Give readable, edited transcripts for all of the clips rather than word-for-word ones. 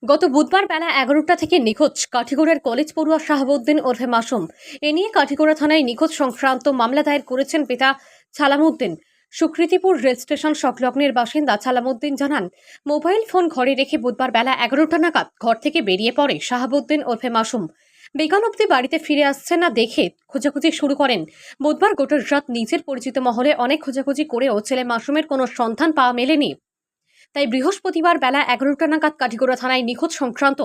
গত বুধবার বেলা 11টা থেকে নিখোঁজ কাঠিগড়ার কলেজ পড়ুয়া শাহাবুদ্দিন ওরফে মাসুম। এ নিয়ে কাঠিগড়া থানায় নিখোঁজ সংক্রান্ত মামলা দায়ের করেছেন পিতা ছালামউদ্দিন। সুকৃতিপুর রেল স্টেশন সংলগ্নের বাসিন্দা ছালামউদ্দিন জানান, মোবাইল ফোন ঘরে রেখে বুধবার বেলা 11টা নাগাদ ঘর থেকে বেরিয়ে পড়ে শাহাবুদ্দিন ওরফে মাসুম। বিকাল অবধি বাড়িতে ফিরে আসছে না দেখে খোঁজাখুঁজি শুরু করেন। বুধবার গোটা রাত নিজের পরিচিত মহলে অনেক খোঁজাখুঁজি করেও ছেলে মাসুমের কোনো সন্ধান পাওয়া মেলেনি। তাই বৃহস্পতিবার বেলা 11টা নাগাদ কাঠিগড়া থানায় নিখোঁজ সংক্রান্ত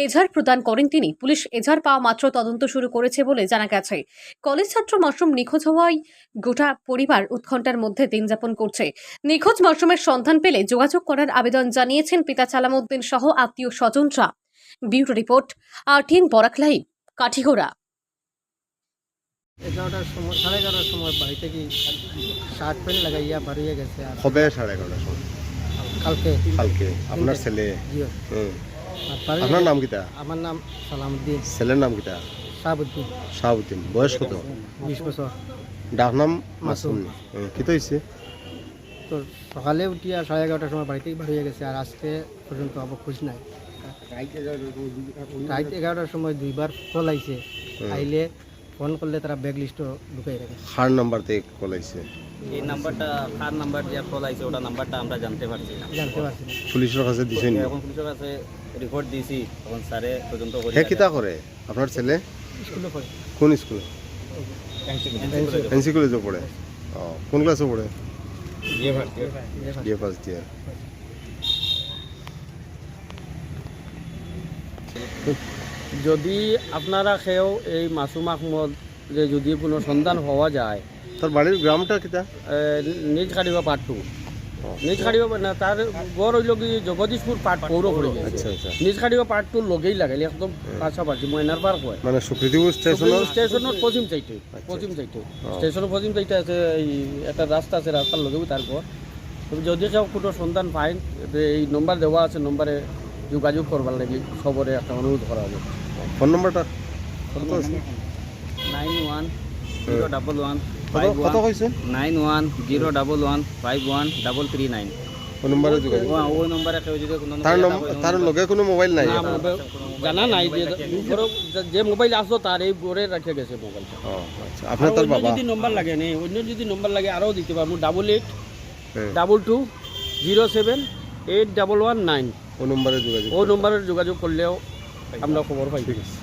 এজাহার প্রদান করেন তিনি। পুলিশ এজাহার পাওয়া মাত্র তদন্ত শুরু করেছে বলে জানা গেছে। কলেজ ছাত্র মাসুম নিখোঁজ হওয়ায় গোটা পরিবার উৎকণ্ঠার মধ্যে দিন যাপন করছে। নিখোঁজ মাসুমের সন্ধান পেলে যোগাযোগ করার আবেদন জানিয়েছেন পিতা ছালামউদ্দিন সহ আত্মীয় স্বজনরা। Bureau report, RTN Barak live, Kathigora. 11টার সময় 11:30টার সময় বাড়ি থেকে শার্ট প্যান্ট লাগাইয়া বাড়িয়ে গেছে। আর কবে 11:30টার সময়? কালকে কালকে আপনার ছেলে? জিও। আর বাড়ি- আপনার নাম কিতা? আমার নাম সালামউদ্দিন ছেলের নাম কিতা? শাহাবুদ্দিন, শাহাবুদ্দিন। বয়স কত? 20 বছর। ডাক নাম মাসুম। মাসুম। কি তো হয়েছে? তো সকালে উঠিয়া 11:30টার সময় বাড়ি থেকে বাড়িয়ে গেছে। আর আজকে পর্যন্ত আবার খোঁজ নাই। রাত 11টার সময় দুইবার কল আইছে। আইলে ফোন করলে তারা ব্যাগ লিস্টও ঢুকাই রাখে। হার নাম্বার থেকে কল আইছে? এই নাম্বারটা কার নাম্বার যে কল আইছে ওটা নাম্বারটা আমরা জানতে পারছি না। জানতে পারছি না। পুলিশের কাছে দিছেন? এখন পুলিশের কাছে রিপোর্ট দিয়েছি, তখন স্যারে তদন্ত করে হে কিতা করে আপনার ছেলে? স্কুলে পড়ে। কোন স্কুলে? এনসি কলেজে পড়ে। কোন ক্লাসে পড়ে? BA first year. যদি আপনারা কেউ এই মাসুম আহমদ যে যদি কোনো সন্ধান হওয়া যায়, তার বাড়ির গ্রামটা কিতা? নিজ খাড়িবা পার্ট 2, নিজ খাড়িবা না তার গড় হইল কি জগদীশপুর পার্ট 4 পড়ে গেছে। আচ্ছা আচ্ছা। নিজ খাড়িবা পার্ট 2 লগেই লাগাইলে একদম পাশাপাশি ময়নার পার্ক হয়। মানে সুকৃতিপুর স্টেশনের স্টেশনের পশ্চিম সাইডে, পশ্চিম সাইডে স্টেশনের পশ্চিম সাইডে আছে এই একটা রাস্তা আছে, রাস্তার লগেও তারপর যদি কেউ কোনো সন্ধান পায় এই নম্বর দেওয়া আছে, নম্বরে যোগাযোগ করবার লাগি সবরে একটা অনুরোধ করা হবে। ফোন নাম্বারটা কত আছে? 910111 কত কইছে? 9101115139। ফোন নম্বরে যোগাযোগ। ওই নম্বরে কেউ যদি কোনো তার লগে কোনো মোবাইল নাই? না, জানা নাই যে ধরো যে মোবাইল আসলো তার এই ঘরে রেখে গেছে মোবাইলটা। আচ্ছা। আপনার তার বাবা? যদি নম্বর লাগে নেই, অন্য যদি নম্বর লাগে আরও দিতে পারবো। 88 হ্যাঁ। 22 07 8119। ও নম্বরে যোগাযোগ। ও নম্বরে যোগাযোগ করলেও আমরা খবর পাই। ঠিক আছে।